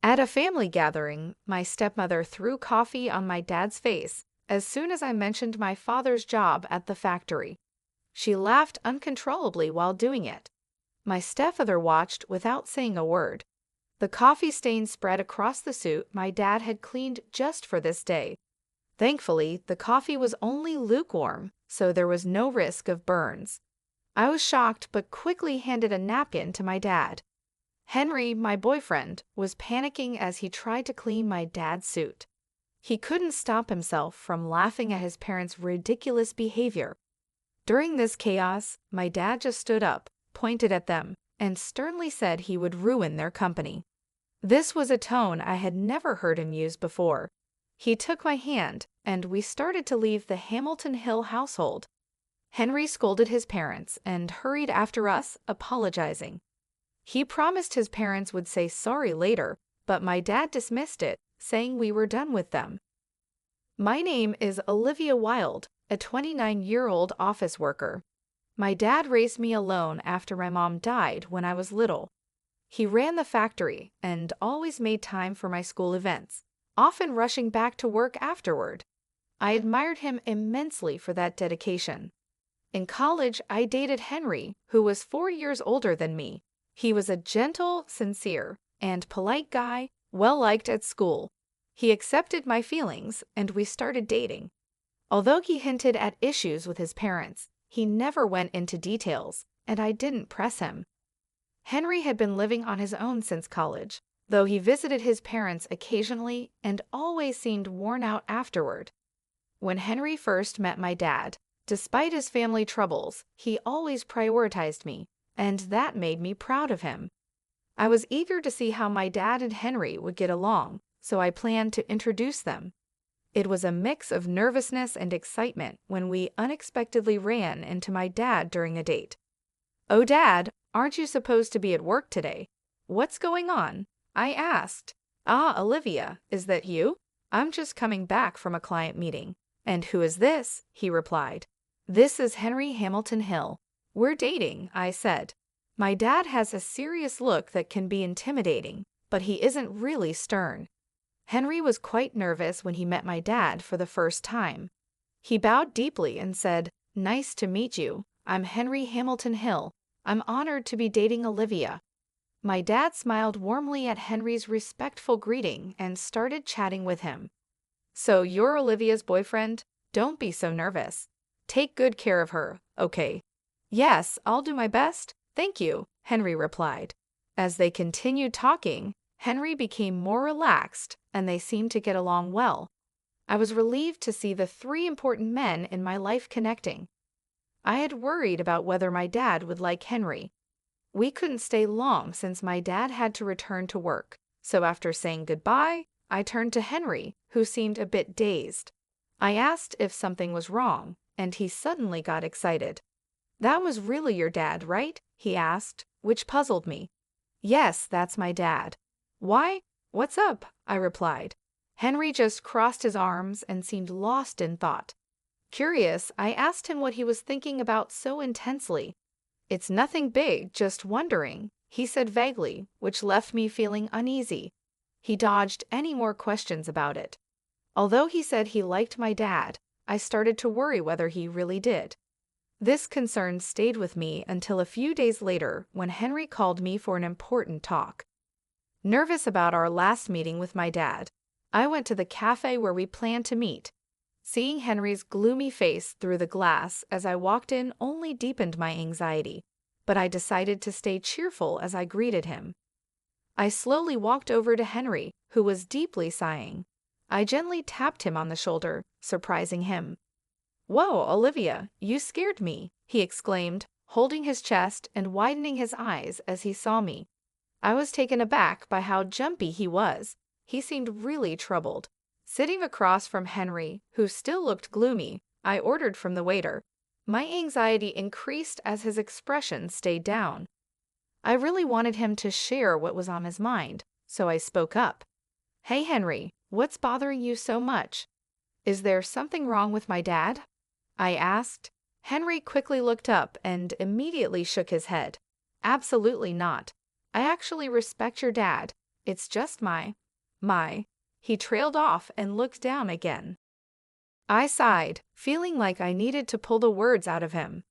At a family gathering, my stepmother threw coffee on my dad's face as soon as I mentioned my father's job at the factory. She laughed uncontrollably while doing it. My stepfather watched without saying a word. The coffee stain spread across the suit my dad had cleaned just for this day. Thankfully, the coffee was only lukewarm, so there was no risk of burns. I was shocked but quickly handed a napkin to my dad. Henry, my boyfriend, was panicking as he tried to clean my dad's suit. He couldn't stop himself from laughing at his parents' ridiculous behavior. During this chaos, my dad just stood up, pointed at them, and sternly said he would ruin their company. This was a tone I had never heard him use before. He took my hand, and we started to leave the Hamilton Hill household. Henry scolded his parents and hurried after us, apologizing. He promised his parents would say sorry later, but my dad dismissed it, saying we were done with them. My name is Olivia Wilde, a 29-year-old office worker. My dad raised me alone after my mom died when I was little. He ran the factory and always made time for my school events, often rushing back to work afterward. I admired him immensely for that dedication. In college, I dated Henry, who was 4 years older than me. He was a gentle, sincere, and polite guy, well-liked at school. He accepted my feelings, and we started dating. Although he hinted at issues with his parents, he never went into details, and I didn't press him. Henry had been living on his own since college, though he visited his parents occasionally and always seemed worn out afterward. When Henry first met my dad, despite his family troubles, he always prioritized me, and that made me proud of him. I was eager to see how my dad and Henry would get along, so I planned to introduce them. It was a mix of nervousness and excitement when we unexpectedly ran into my dad during a date. "Oh, Dad, aren't you supposed to be at work today? What's going on?" I asked. "Ah, Olivia, is that you? I'm just coming back from a client meeting." "And who is this?" he replied. "This is Henry Hamilton Hill. We're dating," I said. My dad has a serious look that can be intimidating, but he isn't really stern. Henry was quite nervous when he met my dad for the first time. He bowed deeply and said, "Nice to meet you. I'm Henry Hamilton Hill. I'm honored to be dating Olivia." My dad smiled warmly at Henry's respectful greeting and started chatting with him. "So you're Olivia's boyfriend? Don't be so nervous. Take good care of her, okay?" "Yes, I'll do my best. Thank you," Henry replied. As they continued talking, Henry became more relaxed, and they seemed to get along well. I was relieved to see the 3 important men in my life connecting. I had worried about whether my dad would like Henry. We couldn't stay long since my dad had to return to work, so after saying goodbye, I turned to Henry, who seemed a bit dazed. I asked if something was wrong, and he suddenly got excited. "That was really your dad, right?" he asked, which puzzled me. "Yes, that's my dad." "Why? What's up?" I replied. Henry just crossed his arms and seemed lost in thought. Curious, I asked him what he was thinking about so intensely. "It's nothing big, just wondering," he said vaguely, which left me feeling uneasy. He dodged any more questions about it. Although he said he liked my dad, I started to worry whether he really did. This concern stayed with me until a few days later when Henry called me for an important talk. Nervous about our last meeting with my dad, I went to the cafe where we planned to meet. Seeing Henry's gloomy face through the glass as I walked in only deepened my anxiety, but I decided to stay cheerful as I greeted him. I slowly walked over to Henry, who was deeply sighing. I gently tapped him on the shoulder, surprising him. "Whoa, Olivia, you scared me," he exclaimed, holding his chest and widening his eyes as he saw me. I was taken aback by how jumpy he was. He seemed really troubled. Sitting across from Henry, who still looked gloomy, I ordered from the waiter. My anxiety increased as his expression stayed down. I really wanted him to share what was on his mind, so I spoke up. "Hey, Henry, what's bothering you so much? Is there something wrong with my dad?" I asked. Henry quickly looked up and immediately shook his head. "Absolutely not. I actually respect your dad, It's just my. He trailed off and looked down again. I sighed, feeling like I needed to pull the words out of him.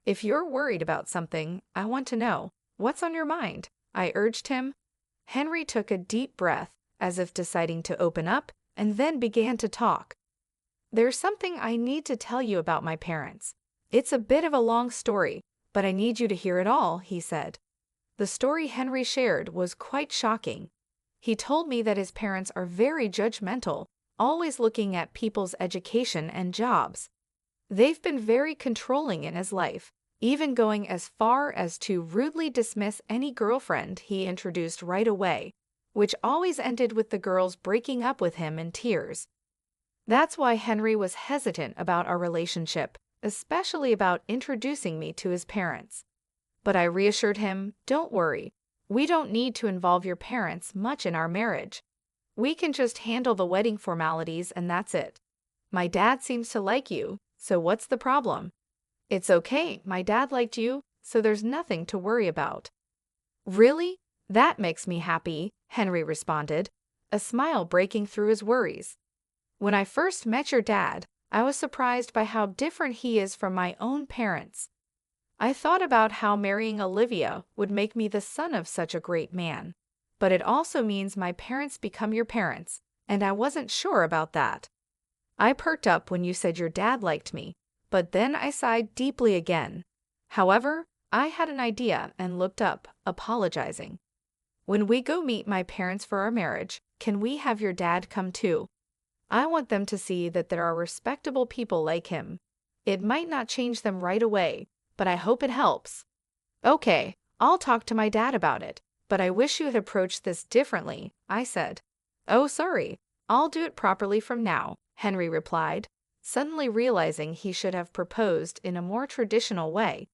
If you're worried about something, I want to know. What's on your mind? I urged him. Henry took a deep breath, as if deciding to open up, and then began to talk. There's something I need to tell you about my parents. It's a bit of a long story, but I need you to hear it all, he said. The story Henry shared was quite shocking. He told me that his parents are very judgmental, always looking at people's education and jobs. They've been very controlling in his life, even going as far as to rudely dismiss any girlfriend he introduced right away, which always ended with the girls breaking up with him in tears. That's why Henry was hesitant about our relationship, especially about introducing me to his parents. But I reassured him, don't worry, we don't need to involve your parents much in our marriage. We can just handle the wedding formalities and that's it. My dad seems to like you, so what's the problem? It's okay, my dad liked you, so there's nothing to worry about. Really? That makes me happy, Henry responded, a smile breaking through his worries. When I first met your dad, I was surprised by how different he is from my own parents. I thought about how marrying Olivia would make me the son of such a great man, but it also means my parents become your parents, and I wasn't sure about that. I perked up when you said your dad liked me, but then I sighed deeply again. However, I had an idea and looked up, apologizing. When we go meet my parents for our marriage, can we have your dad come too? I want them to see that there are respectable people like him. It might not change them right away, but I hope it helps. Okay, I'll talk to my dad about it, but I wish you had approached this differently, I said. Oh, sorry, I'll do it properly from now, Henry replied, suddenly realizing he should have proposed in a more traditional way.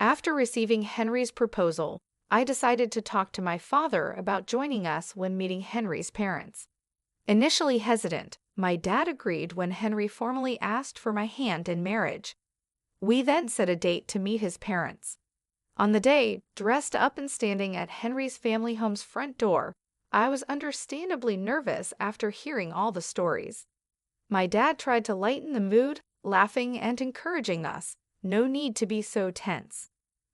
After receiving Henry's proposal, I decided to talk to my father about joining us when meeting Henry's parents. Initially hesitant, my dad agreed when Henry formally asked for my hand in marriage. We then set a date to meet his parents. On the day, dressed up and standing at Henry's family home's front door, I was understandably nervous after hearing all the stories. My dad tried to lighten the mood, laughing and encouraging us. No need to be so tense.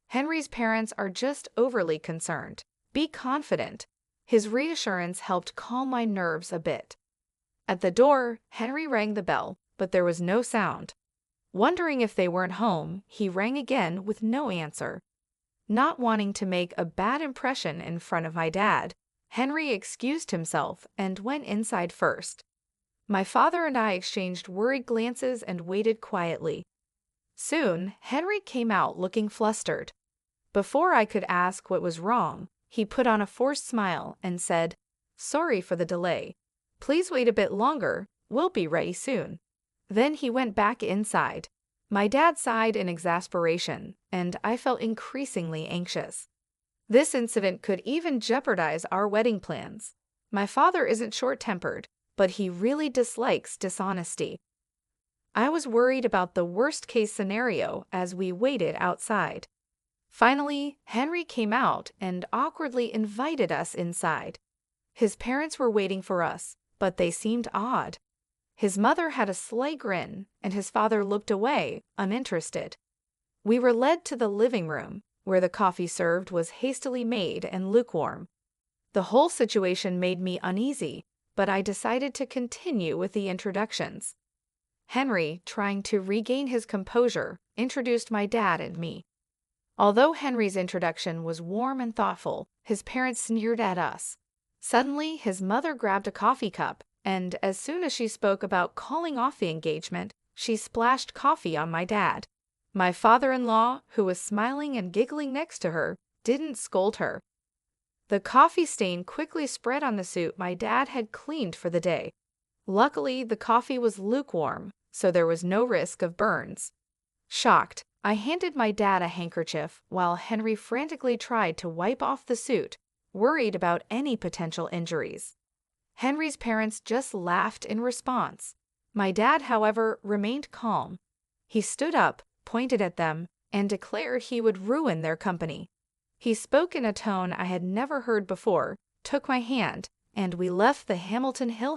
Henry's parents are just overly concerned. Be confident. His reassurance helped calm my nerves a bit. At the door, Henry rang the bell, but there was no sound. Wondering if they weren't home, he rang again with no answer. Not wanting to make a bad impression in front of my dad, Henry excused himself and went inside first. My father and I exchanged worried glances and waited quietly. Soon, Henry came out looking flustered. Before I could ask what was wrong, he put on a forced smile and said, "Sorry for the delay. Please wait a bit longer, we'll be ready soon." Then he went back inside. My dad sighed in exasperation, and I felt increasingly anxious. This incident could even jeopardize our wedding plans. My father isn't short-tempered, but he really dislikes dishonesty. I was worried about the worst-case scenario as we waited outside. Finally, Henry came out and awkwardly invited us inside. His parents were waiting for us, but they seemed odd. His mother had a sly grin, and his father looked away, uninterested. We were led to the living room, where the coffee served was hastily made and lukewarm. The whole situation made me uneasy, but I decided to continue with the introductions. Henry, trying to regain his composure, introduced my dad and me. Although Henry's introduction was warm and thoughtful, his parents sneered at us. Suddenly, his mother grabbed a coffee cup, and as soon as she spoke about calling off the engagement, she splashed coffee on my dad. My father-in-law, who was smiling and giggling next to her, didn't scold her. The coffee stain quickly spread on the suit my dad had cleaned for the day. Luckily, the coffee was lukewarm, so there was no risk of burns. Shocked, I handed my dad a handkerchief while Henry frantically tried to wipe off the suit, worried about any potential injuries. Henry's parents just laughed in response. My dad, however, remained calm. He stood up, pointed at them, and declared he would ruin their company. He spoke in a tone I had never heard before, took my hand, and we left the Hamilton Hill